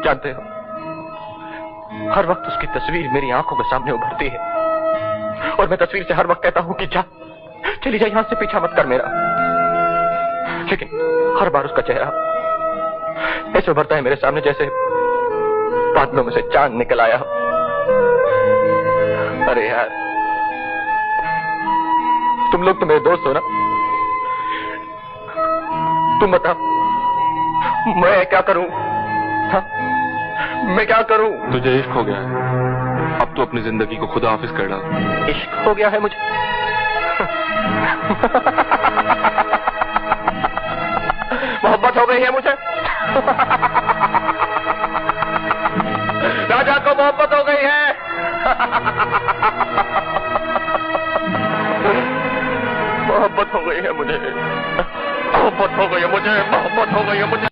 जानते हो, हर वक्त उसकी तस्वीर मेरी आंखों के सामने उभरती है और मैं तस्वीर से हर वक्त कहता हूं कि जा, चली जा, यहां से पीछा मत कर मेरा। लेकिन हर बार उसका चेहरा ऐसे उभरता है मेरे सामने जैसे बादलों में से चांद निकल आया हो। अरे यार, तुम लोग तो मेरे दोस्त हो ना, तुम बताओ मैं क्या करूं? हाँ? मैं क्या करूं? तुझे इश्क हो गया है, अब तू अपनी जिंदगी को खुदा हाफिज कर डाल। इश्क हो गया है मुझे? मोहब्बत हो गई है मुझे। राजा को मोहब्बत हो गई है। मोहब्बत हो गई है मुझे, मोहब्बत हो गई है मुझे, मोहब्बत हो गई है मुझे।